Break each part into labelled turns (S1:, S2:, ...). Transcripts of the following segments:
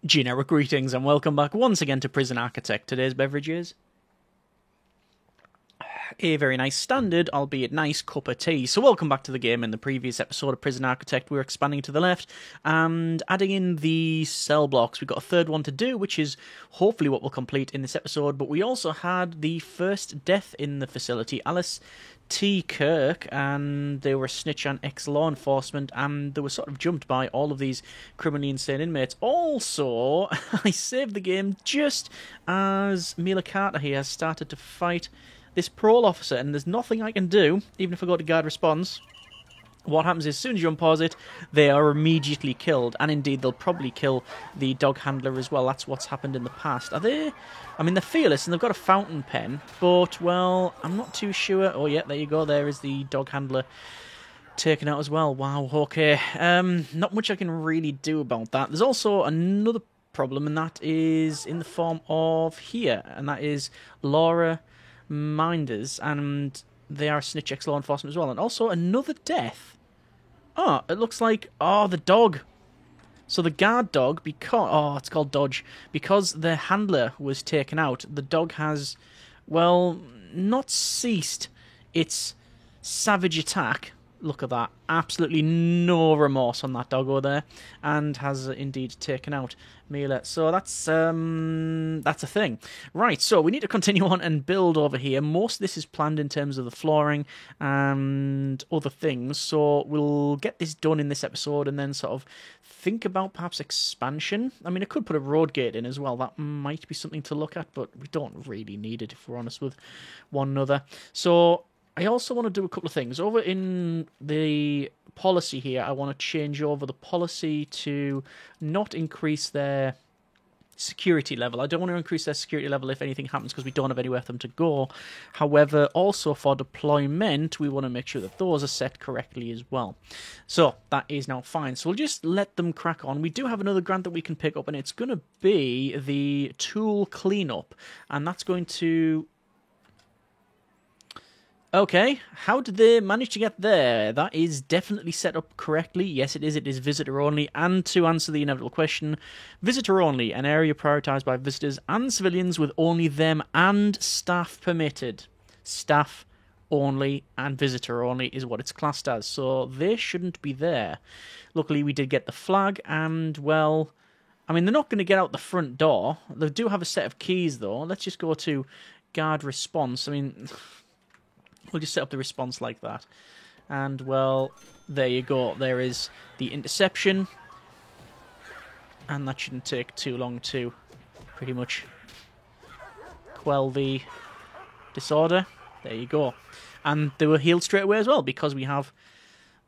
S1: Generic greetings and welcome back once again to Prison Architect. Today's beverage is a very nice standard, albeit nice, cup of tea. So welcome back to the game. In the previous episode of Prison Architect, we were expanding to the left and adding in the cell blocks. We've got a third one to do, which is hopefully what we'll complete in this episode. But we also had the first death in the facility, Alice T. Kirk, and they were a snitch and ex-law enforcement, and they were sort of jumped by all of these criminally insane inmates. Also, I saved the game just as Mila Carter here has started to fight this parole officer, and there's nothing I can do, even if I go to guard response. What happens is, as soon as you unpause it, they are immediately killed, and indeed they'll probably kill the dog handler as well. That's what's happened in the past. Are they... I mean, they're fearless, and they've got a fountain pen, but, well, I'm not too sure. Oh, yeah, there you go. There is the dog handler taken out as well. Wow, okay. Not much I can really do about that. There's also another problem, and that is in the form of here, and that is Laura Minders, and they are a snitch ex-law enforcement as well. And also another death. Oh, it looks like... Oh, the dog. So the guard dog, because... Oh, it's called Dodge. Because the handler was taken out, the dog has, well, not ceased its savage attack. Look at that. Absolutely no remorse on that doggo there. And has indeed taken out Mila. So that's a thing. Right, so we need to continue on and build over here. Most of this is planned in terms of the flooring and other things. So we'll get this done in this episode and then sort of think about perhaps expansion. I mean, I could put a road gate in as well. That might be something to look at, but we don't really need it if we're honest with one another. So I also want to do a couple of things. Over in the policy here, I want to change over the policy to not increase their security level. I don't want to increase their security level if anything happens because we don't have anywhere for them to go. However, also for deployment, we want to make sure that those are set correctly as well. So that is now fine. So we'll just let them crack on. We do have another grant that we can pick up, and it's going to be the tool cleanup, and that's going to... Okay, how did they manage to get there? That is definitely set up correctly. Yes, it is. It is visitor only. And to answer the inevitable question, visitor only, an area prioritised by visitors and civilians with only them and staff permitted. Staff only and visitor only is what it's classed as. So they shouldn't be there. Luckily, we did get the flag and, well... I mean, they're not going to get out the front door. They do have a set of keys, though. Let's just go to guard response. I mean... We'll just set up the response like that. And, well, there you go. There is the interception. And that shouldn't take too long to pretty much quell the disorder. There you go. And they were healed straight away as well, because we have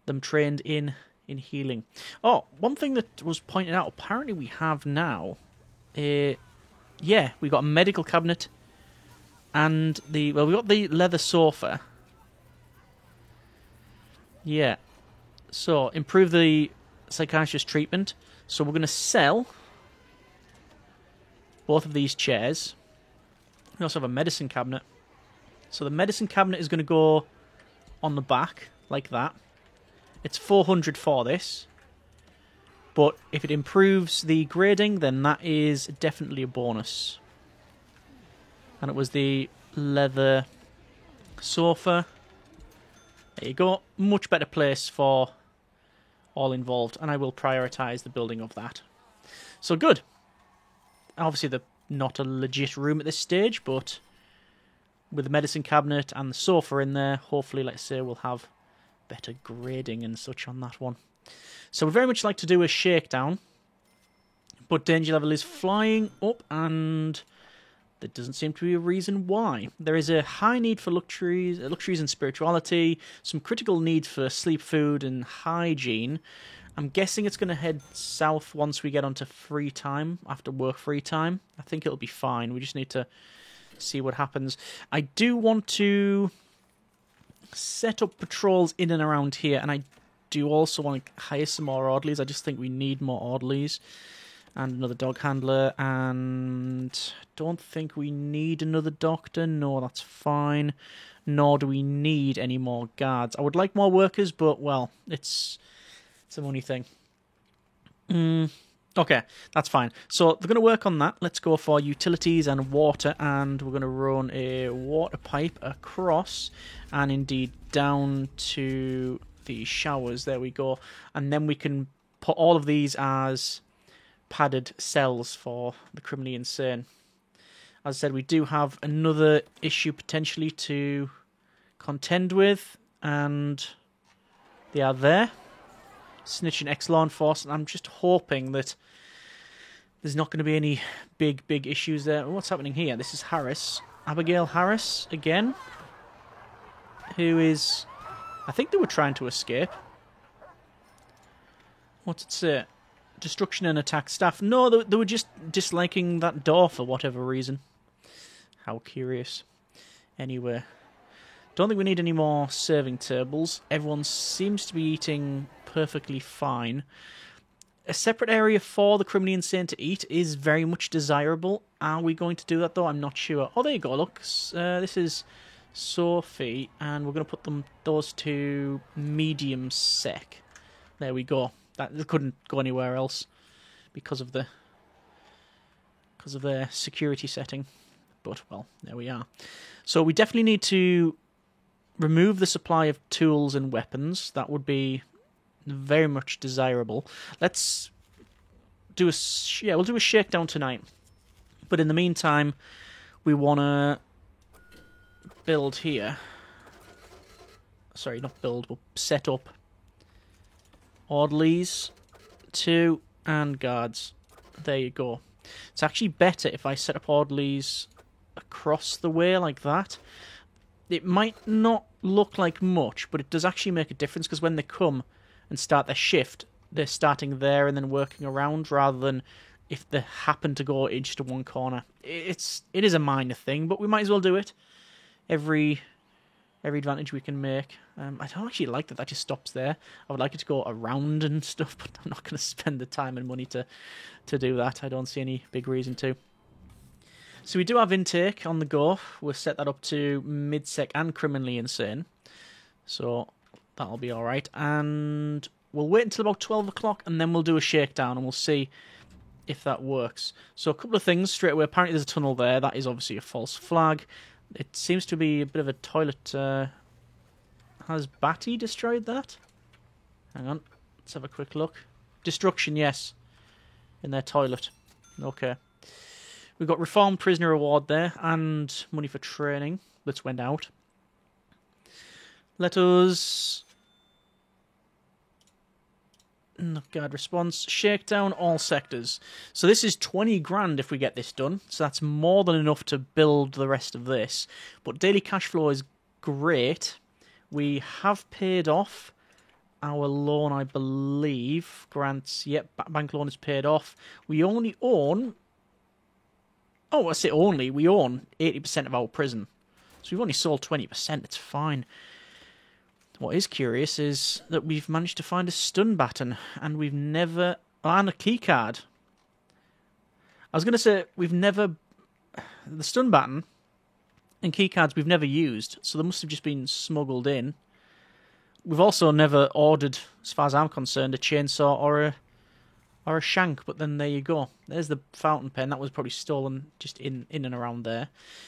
S1: them trained in healing. Oh, one thing that was pointed out, apparently we have now... yeah, we got a medical cabinet. And we got the leather sofa. Yeah. So, improve the psychiatrist treatment. So we're going to sell both of these chairs. We also have a medicine cabinet. So the medicine cabinet is going to go on the back, like that. It's 400 for this. But if it improves the grading, then that is definitely a bonus. And it was the leather sofa. There you go. Much better place for all involved. And I will prioritise the building of that. So good. Obviously, they're not a legit room at this stage, but with the medicine cabinet and the sofa in there, hopefully, let's say, we'll have better grading and such on that one. So we'd very much like to do a shakedown. But danger level is flying up, and there doesn't seem to be a reason why. There is a high need for luxuries and spirituality, some critical need for sleep, food, and hygiene. I'm guessing it's going to head south once we get onto free time, after work free time. I think it'll be fine. We just need to see what happens. I do want to set up patrols in and around here, and I do also want to hire some more orderlies. I just think we need more orderlies. And another dog handler, and don't think we need another doctor. No, that's fine. Nor do we need any more guards. I would like more workers, but, well, it's a money thing. Okay, that's fine. So they're going to work on that. Let's go for utilities and water, and we're going to run a water pipe across and indeed down to the showers. There we go. And then we can put all of these as padded cells for the criminally insane. As I said, we do have another issue potentially to contend with, and they are there. Snitching ex-law enforcement. I'm just hoping that there's not going to be any big issues there. What's happening here? This is Harris. Abigail Harris again. Who is... I think they were trying to escape. What's it say? Destruction and attack staff. No, they were just disliking that door for whatever reason. How curious. Anyway. Don't think we need any more serving tables. Everyone seems to be eating perfectly fine. A separate area for the criminally insane to eat is very much desirable. Are we going to do that, though? I'm not sure. Oh, there you go, look. This is Sophie, and we're going to put those to medium sec. There we go. They couldn't go anywhere else because of their security setting. But, well, there we are. So we definitely need to remove the supply of tools and weapons. That would be very much desirable. Let's do we'll do a shakedown tonight. But in the meantime, we want to build here. Sorry, not build, we'll set up orderlies, 2, and guards. There you go. It's actually better if I set up orderlies across the way like that. It might not look like much, but it does actually make a difference, because when they come and start their shift, they're starting there and then working around, rather than if they happen to go in just to one corner. It is a minor thing, but we might as well do it. Every advantage we can make. I don't actually like that just stops there. I would like it to go around and stuff, but I'm not going to spend the time and money to do that. I don't see any big reason to. So we do have intake on the go. We'll set that up to mid-sec and criminally insane. So that'll be alright. And we'll wait until about 12 o'clock, and then we'll do a shakedown, and we'll see if that works. So a couple of things straight away. Apparently there's a tunnel there. That is obviously a false flag. It seems to be a bit of a toilet. Has Batty destroyed that? Hang on. Let's have a quick look. Destruction, yes. In their toilet. Okay. We've got Reformed Prisoner Award there, and money for training that's went out. Let us... Guard response. Shakedown all sectors. So this is 20 grand if we get this done. So that's more than enough to build the rest of this. But daily cash flow is great. We have paid off our loan, I believe. Grants, yep, bank loan is paid off. We only own... Oh, I say only. We own 80% of our prison. So we've only sold 20%. It's fine. What is curious is that we've managed to find a stun baton, and we've never... Oh, and a key card. I was going to say, we've never... The stun baton and key cards we've never used, so they must have just been smuggled in. We've also never ordered, as far as I'm concerned, a chainsaw or a shank, but then there you go. There's the fountain pen. That was probably stolen just in and around there.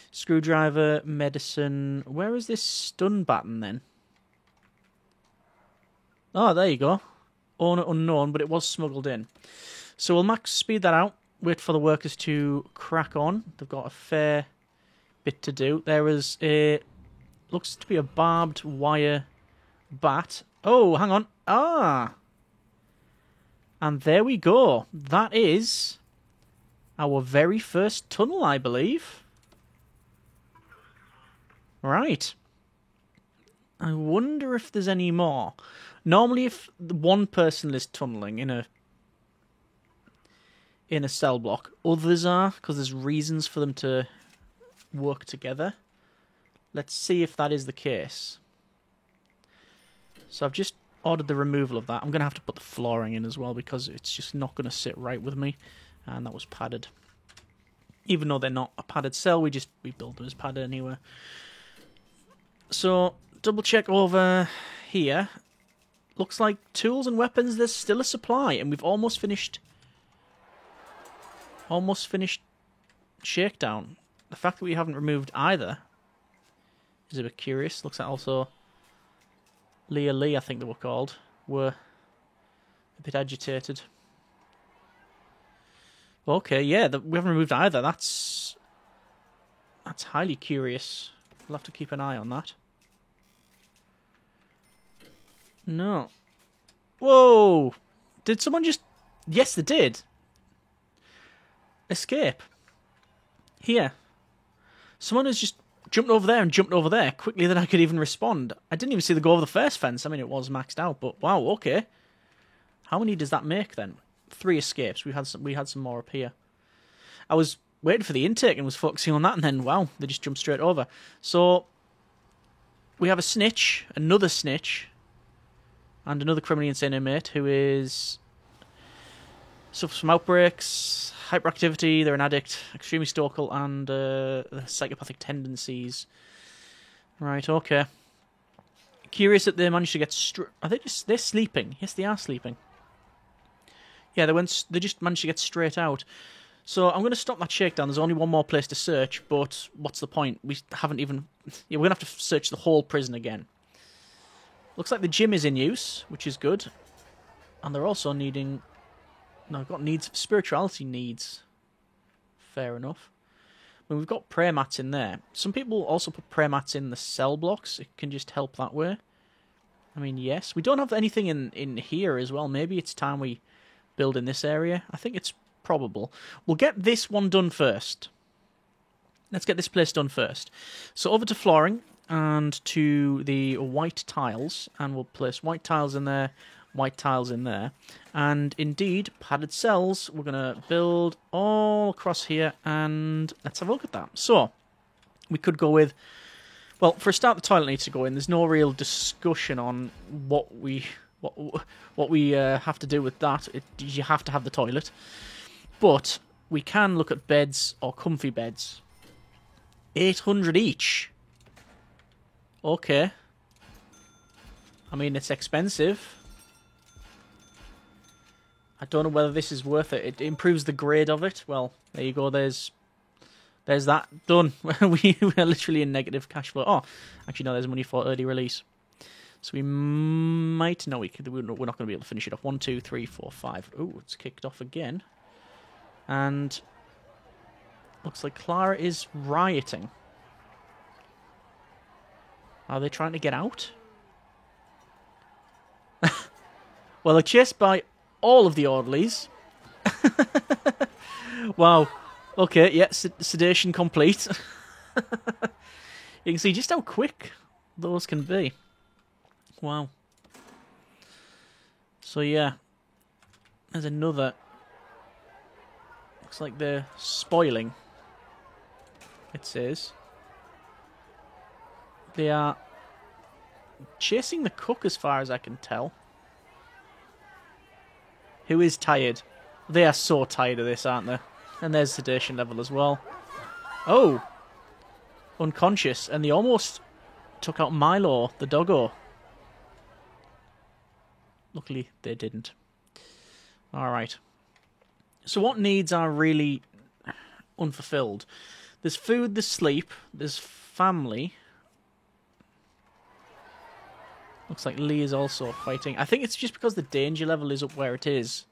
S1: Screwdriver, medicine... Where is this stun baton, then? Oh, there you go. Owner unknown, but it was smuggled in. So we'll max speed that out. Wait for the workers to crack on. They've got a fair bit to do. There is a... Looks to be a barbed wire bat. Oh, hang on. Ah! And there we go. That is our very first tunnel, I believe. Right. I wonder if there's any more. Normally, if one person is tunneling in a cell block, others are, because there's reasons for them to work together. Let's see if that is the case. So I've just ordered the removal of that. I'm going to have to put the flooring in as well, because it's just not going to sit right with me. And that was padded. Even though they're not a padded cell, we build them as padded anyway. So, double check over here. Looks like tools and weapons, there's still a supply, and we've almost finished Almost finished shakedown. The fact that we haven't removed either is a bit curious. Looks like also Leah Lee, I think they were called, were a bit agitated. Okay, yeah, we haven't removed either. That's highly curious. We'll have to keep an eye on that. No. Whoa! Did someone just... Yes, they did. Escape. Here. Someone has just jumped over there and jumped over there quicker than I could even respond. I didn't even see the go over the first fence. I mean, it was maxed out, but wow, okay. How many does that make then? 3 escapes. We had some more up here. I was waiting for the intake and was focusing on that, and then wow, they just jumped straight over. So we have a snitch, another snitch, and another criminally insane inmate who is suffers from outbreaks, hyperactivity. They're an addict, extremely stoical, and psychopathic tendencies. Right, okay. Curious that they managed to get are they're sleeping? Yes, they are sleeping. Yeah, they just managed to get straight out. So I'm going to stop that shakedown. There's only one more place to search, but what's the point? We haven't even... Yeah, we're going to have to search the whole prison again. Looks like the gym is in use, which is good. And they're also needing... No, I've got needs... Spirituality needs. Fair enough. I mean, we've got prayer mats in there. Some people also put prayer mats in the cell blocks. It can just help that way. I mean, yes. We don't have anything in here as well. Maybe it's time we build in this area. I think it's probable. We'll get this one done first. Let's get this place done first. So over to flooring and to the white tiles, and we'll place white tiles in there, white tiles in there, and indeed padded cells we're going to build all across here, and let's have a look at that. So we could go with, well, for a start the toilet needs to go in. There's no real discussion on what we have to do with that. You have to have the toilet. But we can look at beds or comfy beds. 800 each. Okay. I mean, it's expensive. I don't know whether this is worth it. It improves the grade of it. Well, there you go. There's that. Done. We are literally in negative cash flow. Oh, actually, no, there's money for early release. So we might... No, we're not going to be able to finish it off. 1, 2, 3, 4, 5. Ooh, it's kicked off again. And looks like Clara is rioting. Are they trying to get out? Well, they're chased by all of the orderlies. Wow. Okay, yeah, sedation complete. You can see just how quick those can be. Wow. So yeah, there's another... Looks like they're spoiling, it says. They are chasing the cook as far as I can tell. Who is tired? They are so tired of this, aren't they? And there's sedation level as well. Oh! Unconscious. And they almost took out Milo, the doggo. Luckily, they didn't. Alright. So what needs are really unfulfilled? There's food, there's sleep, there's family. Looks like Lee is also fighting. I think it's just because the danger level is up where it is.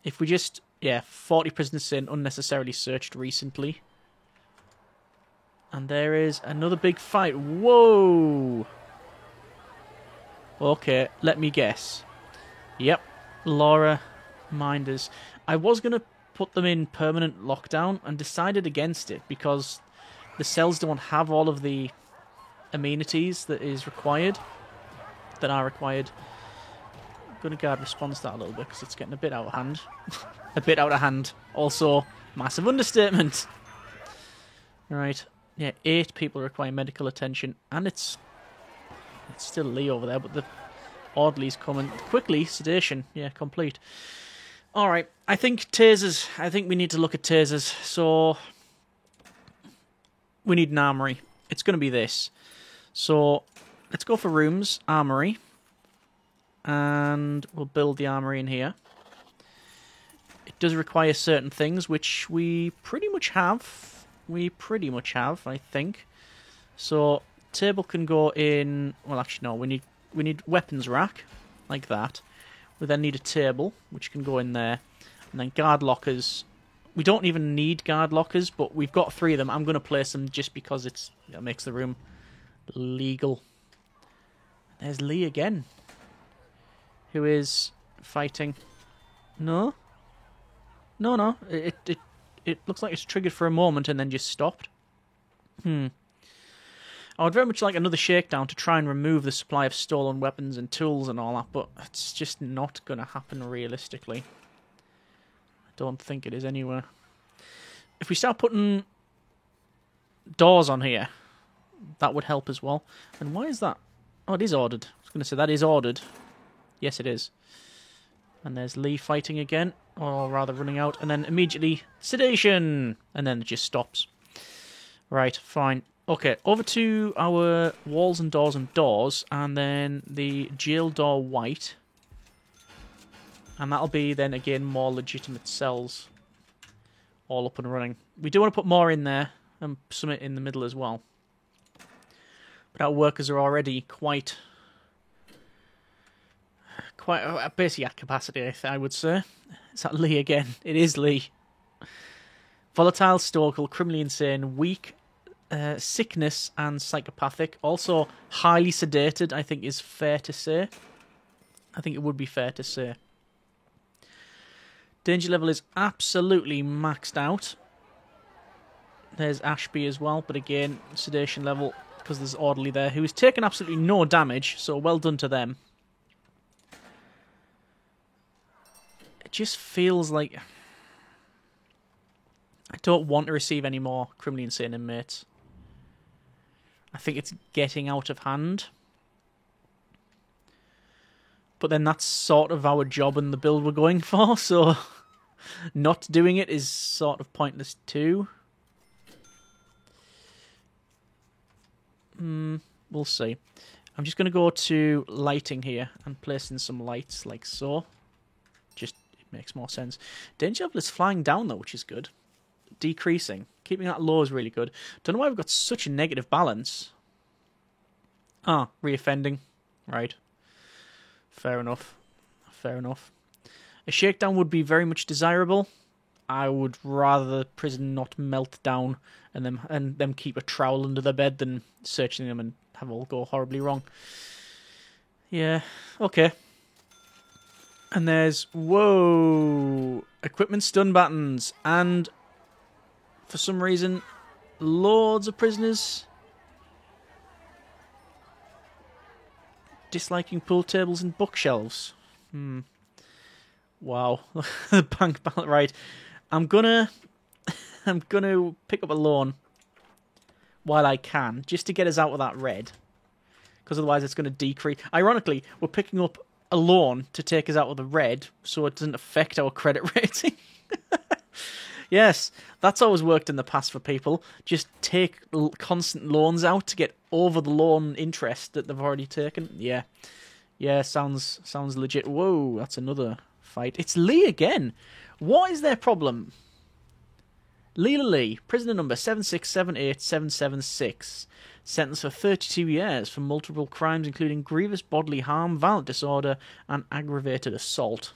S1: If we just... Yeah, 40 prisoners in, unnecessarily searched recently. And there is another big fight. Whoa! Okay, let me guess. Yep, Laura Minders. I was going to put them in permanent lockdown and decided against it because the cells don't have all of the amenities that are required. I'm going to guard response that a little bit because it's getting a bit out of hand. A bit out of hand. Also, massive understatement. Right. Yeah, 8 people require medical attention, and it's still Lee over there, but the orderly's coming quickly. Sedation, yeah, complete. Alright, I think tasers. I think we need to look at tasers. So, we need an armory. It's going to be this. So, let's go for rooms, armory. And we'll build the armory in here. It does require certain things, which we pretty much have. I think. So table can go in. Well, actually, no. We need weapons rack, like that. We then need a table, which can go in there, and then guard lockers. We don't even need guard lockers, but we've got 3 of them. I'm going to place them just because it makes the room legal. There's Lee again, who is fighting. No. It looks like it's triggered for a moment and then just stopped. I would very much like another shakedown to try and remove the supply of stolen weapons and tools and all that, but it's just not going to happen realistically. I don't think it is anywhere. If we start putting doors on here, that would help as well. And why is that? Oh, it is ordered. I was going to say that is ordered. Yes, it is. And there's Lee fighting again, or rather running out, and then immediately sedation, and then it just stops. Right, fine. Okay, over to our walls and doors, and then the jail door white. And that'll be then again more legitimate cells, all up and running. We do want to put more in there, and some in the middle as well. But our workers are already quite basically at capacity, I would say. Is that Lee again? It is Lee. Volatile, stoical, criminally insane, weak, sickness, and psychopathic. Also highly sedated, I think is fair to say. I think it would be fair to say. Danger level is absolutely maxed out. There's Ashby as well, but again, sedation level, because there's Orderly there, who has taken absolutely no damage, so well done to them. It just feels like I don't want to receive any more criminally insane inmates. I think it's getting out of hand. But then that's sort of our job and the build we're going for, so not doing it is sort of pointless too. We'll see. I'm just going to go to lighting here and place in some lights like so. Just, it makes more sense. Danger level is flying down though, which is good. Decreasing. Keeping that low is really good. Don't know why we've got such a negative balance. Ah, reoffending. Right. Fair enough. Fair enough. A shakedown would be very much desirable. I would rather the prison not melt down and them keep a trowel under their bed than searching them and have all go horribly wrong. Yeah, okay. And there's, whoa, equipment stun buttons, and for some reason, loads of prisoners disliking pool tables and bookshelves. Wow. The bank balance, right. I'm gonna pick up a loan while I can, just to get us out of that red. Because otherwise it's going to decrease. Ironically, we're picking up a loan to take us out of the red, so it doesn't affect our credit rating. Yes, that's always worked in the past for people. Just take constant loans out to get over the loan interest that they've already taken. Yeah. Yeah, sounds legit. Whoa, that's another fight. It's Lee again. What is their problem? Leela Lee, prisoner number 7678776. Sentenced for 32 years for multiple crimes including grievous bodily harm, violent disorder, and aggravated assault.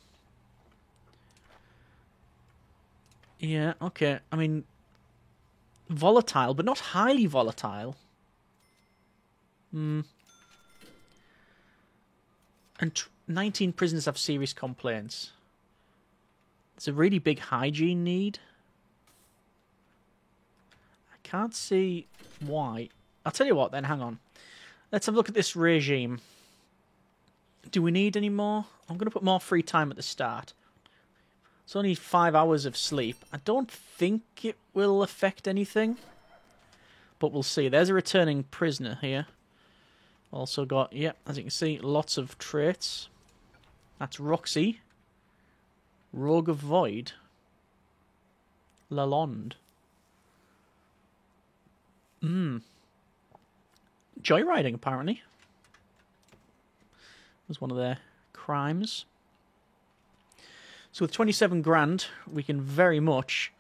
S1: Yeah, okay. I mean, volatile, but not highly volatile. And 19 prisoners have serious complaints. There's a really big hygiene need. I can't see why. I'll tell you what then, hang on. Let's have a look at this regime. Do we need any more? I'm going to put more free time at the start. It's only 5 hours of sleep. I don't think it will affect anything. But we'll see. There's a returning prisoner here. Also got, yep, as you can see, lots of traits. That's Roxy. Rogue of Void. Lalonde. Joyriding, apparently. Was one of their crimes. So with 27 grand, we can very much...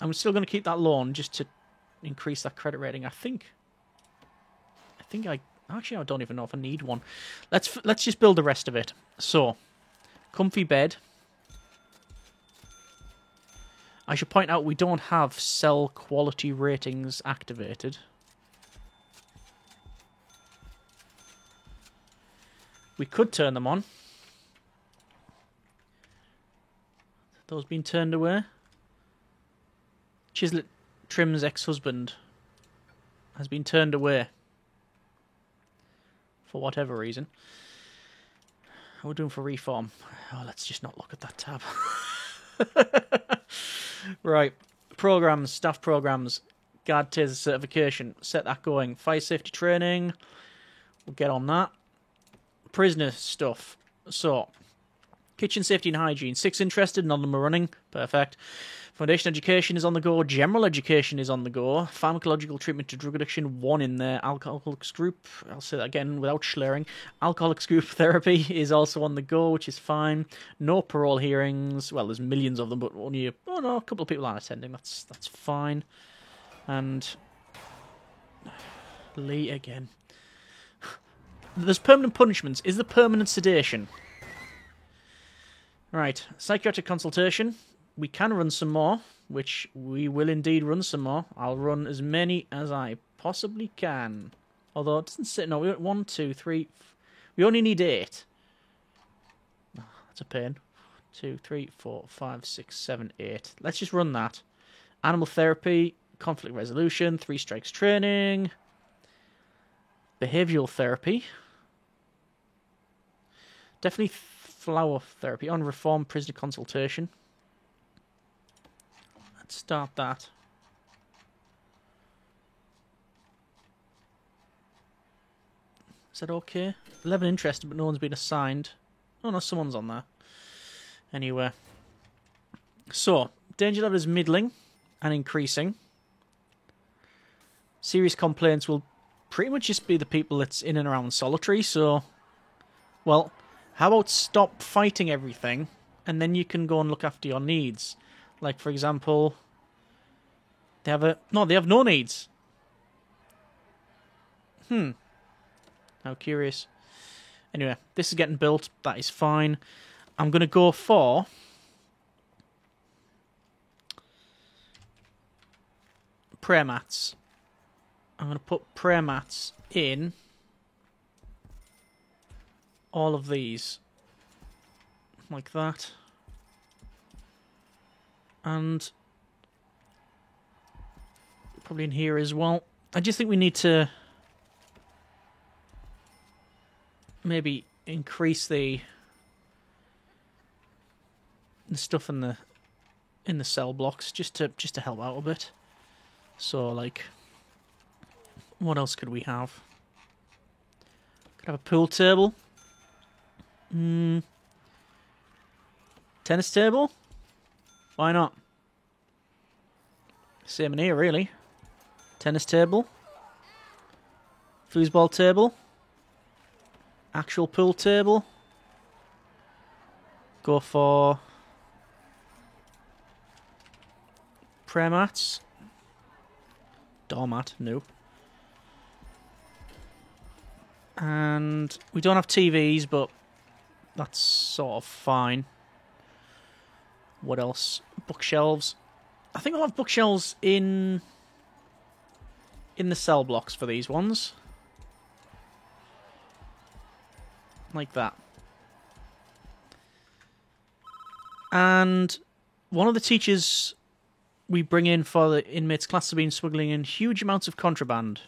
S1: I'm still going to keep that loan just to increase that credit rating. I think actually, I don't even know if I need one. Let's just build the rest of it. So, comfy bed. I should point out we don't have cell quality ratings activated. We could turn them on. Those been turned away. Chislett Trim's ex-husband has been turned away. For whatever reason. What are we doing for reform? Oh, let's just not look at that tab. Right. Programs, staff programs, guard taser certification. Set that going. Fire safety training. We'll get on that. Prisoner stuff. So, kitchen safety and hygiene. 6 interested, none of them are running. Perfect. Foundation education is on the go. General education is on the go. Pharmacological treatment to drug addiction, 1 in there. Alcoholics group, I'll say that again without slurring. Alcoholics group therapy is also on the go, which is fine. No parole hearings. Well, there's millions of them, but only a couple of people aren't attending. That's fine. And Lee again. There's permanent punishments. Is there permanent sedation? Right. Psychiatric consultation. We can run some more, which we will indeed run some more. I'll run as many as I possibly can. Although it doesn't say... No, we 1, 2, 3... We only need 8. Oh, that's a pain. 2, 3, 4, 5, 6, 7, 8. Let's just run that. Animal therapy, conflict resolution, 3 strikes training, behavioural therapy. Definitely flower therapy. On reform, prisoner consultation. Let's start that. Is that okay? 11 interested, but no one's been assigned. Oh no, someone's on there. Anyway. So, danger level is middling and increasing. Serious complaints will pretty much just be the people that's in and around solitary, so... Well, how about stop fighting everything, and then you can go and look after your needs. Like, for example... They have no needs. How curious. Anyway, this is getting built. That is fine. I'm going to go for... prayer mats. I'm going to put prayer mats in all of these. Like that. And... probably in here as well. I just think we need to... maybe increase the stuff in the cell blocks just to help out a bit. So like, what else could we have? Could have a pool table. Tennis table? Why not? Same in here, really. Tennis table. Foosball table. Actual pool table. Go for prayer mats. Doormat, no. And we don't have TVs, but that's sort of fine. What else? Bookshelves. I think I'll have bookshelves in the cell blocks for these ones. Like that. And one of the teachers we bring in for the inmates class have been smuggling in huge amounts of contraband.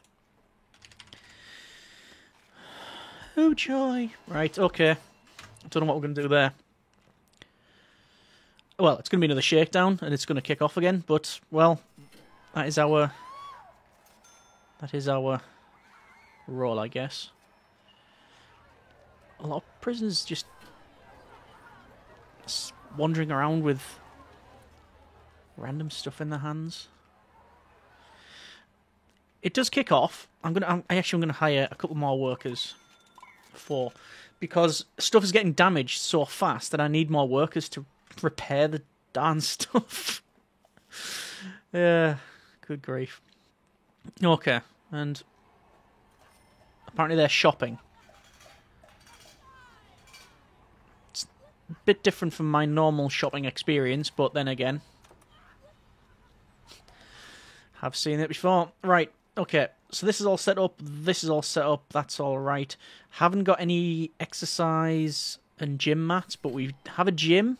S1: Oh joy. Right, okay. Don't know what we're going to do there. Well, it's going to be another shakedown, and it's going to kick off again, but, well, that is our role, I guess. A lot of prisoners just wandering around with random stuff in their hands. It does kick off. I'm actually going to hire a couple more workers because stuff is getting damaged so fast that I need more workers to repair the darn stuff. Yeah, good grief. Okay, and apparently they're shopping. It's a bit different from my normal shopping experience, but then again, I've seen it before. Right, okay, so this is all set up, this is all set up, that's all right. Haven't got any exercise and gym mats, but we have a gym.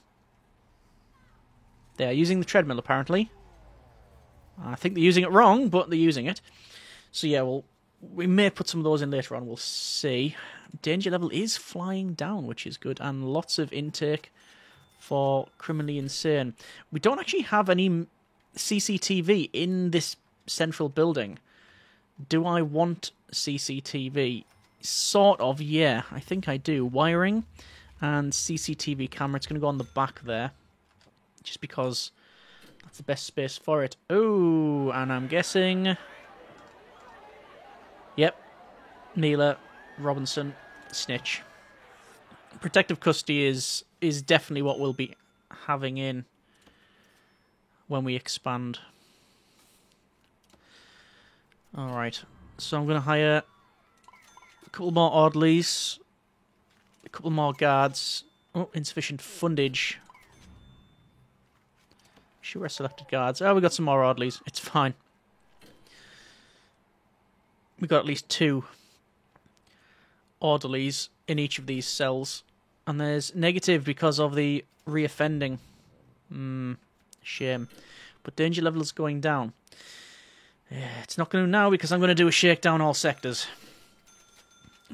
S1: They are using the treadmill, apparently. I think they're using it wrong, but they're using it. So yeah, we may put some of those in later on, we'll see. Danger level is flying down, which is good, and lots of intake for Criminally Insane. We don't actually have any CCTV in this central building. Do I want CCTV? Sort of, yeah, I think I do. Wiring and CCTV camera. It's going to go on the back there, just because that's the best space for it. Oh, and I'm guessing... Yep, Neela, Robinson, snitch. Protective custody is definitely what we'll be having in when we expand. Alright, so I'm going to hire a couple more orderlies, a couple more guards. Oh, insufficient fundage. Sure, I selected guards. Oh, we got some more orderlies. It's fine. We got at least 2 orderlies in each of these cells. And there's negative because of the reoffending. Shame. But danger level is going down. Yeah, it's not going to now because I'm going to do a shakedown all sectors.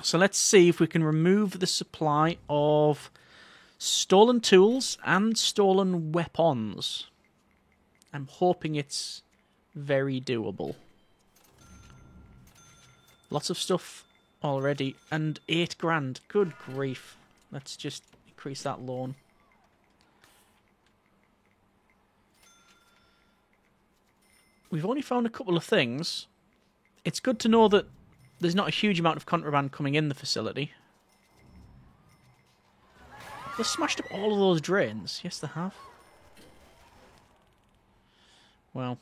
S1: So let's see if we can remove the supply of stolen tools and stolen weapons. I'm hoping it's very doable. Lots of stuff already, and 8 grand. Good grief. Let's just increase that loan. We've only found a couple of things. It's good to know that there's not a huge amount of contraband coming in the facility. They've smashed up all of those drains. Yes, they have. Well.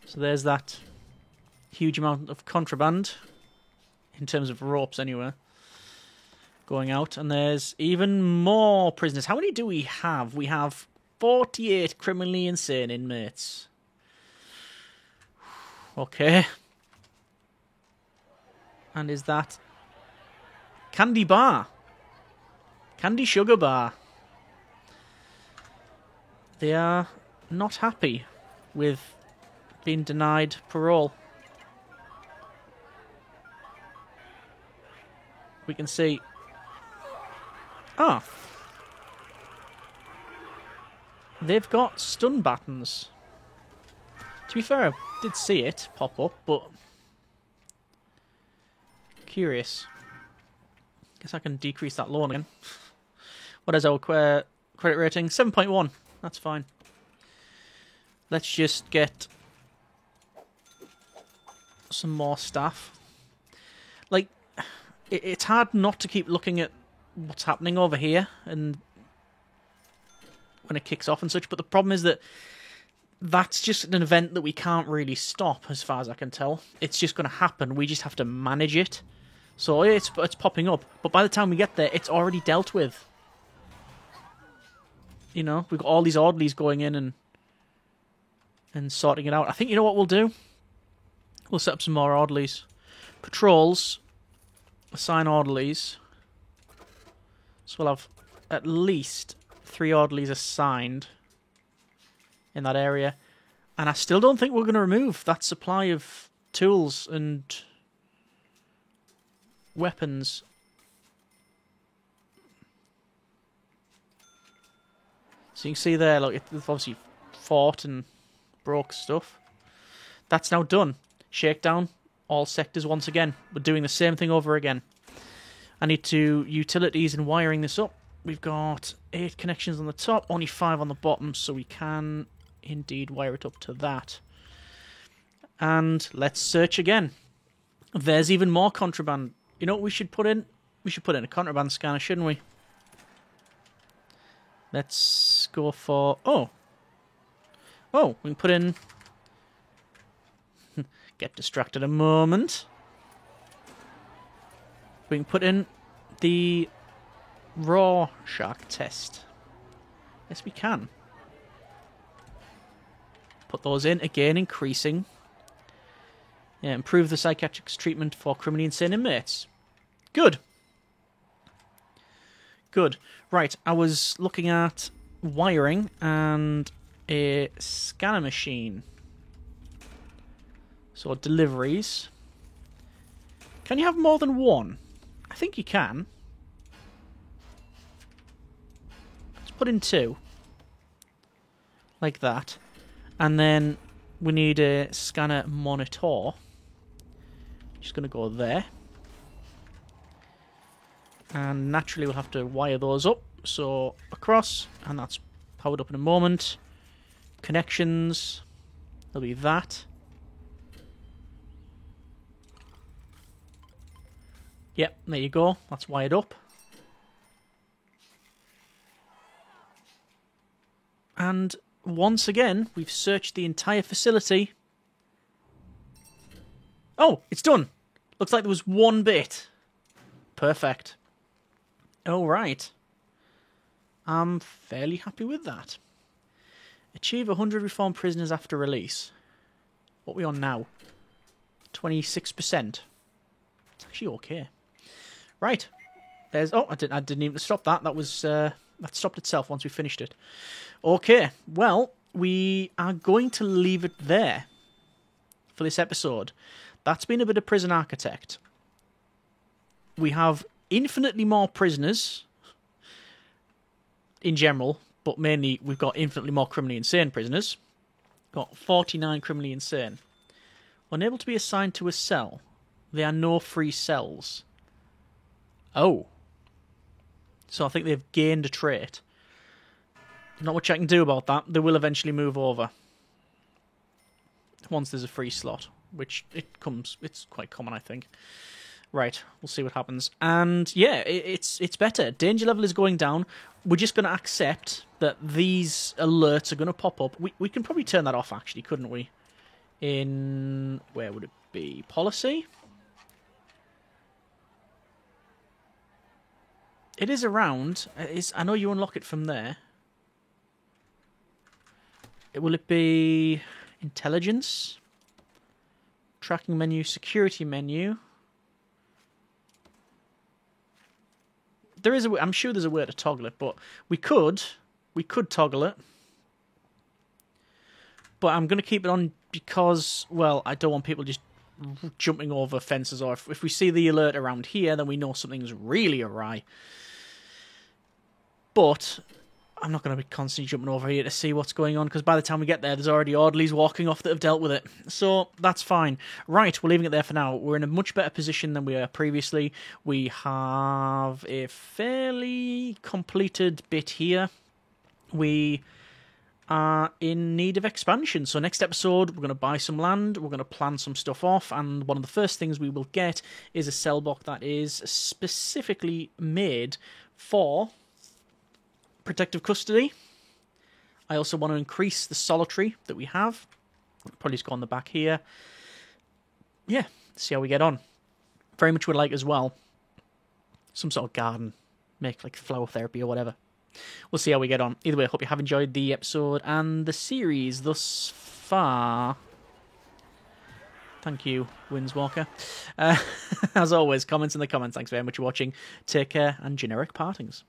S1: So there's that huge amount of contraband, in terms of ropes anyway, going out. And there's even more prisoners. How many do we have? We have 48 criminally insane inmates. Okay. And is that Candy Bar? Candy Sugar Bar. They are not happy with being denied parole. We can see... Ah. They've got stun buttons. To be fair, I did see it pop up, but... Curious. Guess I can decrease that loan again. What is our credit rating? 7.1. That's fine. Let's just get some more staff. Like, it's hard not to keep looking at what's happening over here and when it kicks off and such, but the problem is that that's just an event that we can't really stop, as far as I can tell. It's just going to happen. We just have to manage it. So it's popping up, but by the time we get there, it's already dealt with. You know, we've got all these orderlies going in and sorting it out. I think, you know what we'll do? We'll set up some more orderlies. Patrols. Assign orderlies. So we'll have at least 3 orderlies assigned in that area. And I still don't think we're going to remove that supply of tools and weapons. So you can see there, look, they've obviously fought and broke stuff. That's now done. Shakedown, all sectors once again. We're doing the same thing over again. I need to utilities and wiring this up. We've got 8 connections on the top, only 5 on the bottom, so we can indeed wire it up to that. And let's search again. There's even more contraband. You know what we should put in? We should put in a contraband scanner, shouldn't we? Let's go for... Oh, we can put in... Get distracted a moment. We can put in the Rorschach test. Yes, we can. Put those in, again increasing. Yeah, improve the psychiatric treatment for criminally insane inmates. Good. Good. Right, I was looking at wiring and a scanner machine. So deliveries. Can you have more than one? I think you can. Let's put in 2. Like that. And then we need a scanner monitor. Just going to go there. And naturally we'll have to wire those up. So across, and that's powered up in a moment. Connections. There'll be that. Yep, there you go. That's wired up. And once again, we've searched the entire facility. Oh, it's done. Looks like there was one bit. Perfect. All right. I'm fairly happy with that. Achieve 100 reformed prisoners after release. What are we on now? 26%. It's actually okay. Right. There's... Oh, I didn't even stop that. That was... that stopped itself once we finished it. Okay. Well, we are going to leave it there for this episode. That's been a bit of Prison Architect. We have infinitely more prisoners in general, but mainly we've got infinitely more criminally insane prisoners. Got 49 criminally insane. Unable to be assigned to a cell. There are no free cells. Oh. So I think they've gained a trait. Not much I can do about that. They will eventually move over. Once there's a free slot. Which it's quite common, I think. Right, we'll see what happens. And yeah, it's better. Danger level is going down. We're just going to accept that these alerts are going to pop up. We can probably turn that off, actually, couldn't we? In... where would it be? Policy? It is around. I know you unlock it from there. Will it be intelligence? Tracking menu, security menu. There is I'm sure there's a way to toggle it, but we could toggle it. But I'm going to keep it on because, well, I don't want people just jumping over fences, or if we see the alert around here, then we know something's really awry. But I'm not going to be constantly jumping over here to see what's going on, because by the time we get there, there's already orderlies walking off that have dealt with it. So that's fine. Right, we're leaving it there for now. We're in a much better position than we were previously. We have a fairly completed bit here. We are in need of expansion. So next episode, we're going to buy some land, we're going to plan some stuff off, and one of the first things we will get is a cell block that is specifically made for protective custody. I also want to increase the solitary that we have. Probably just go on the back here. Yeah, see how we get on. Very much would like as well some sort of garden. Make like flower therapy or whatever. We'll see how we get on. Either way, I hope you have enjoyed the episode and the series thus far. Thank you, Winswalker. As always, comments in the comments. Thanks very much for watching. Take care and generic partings.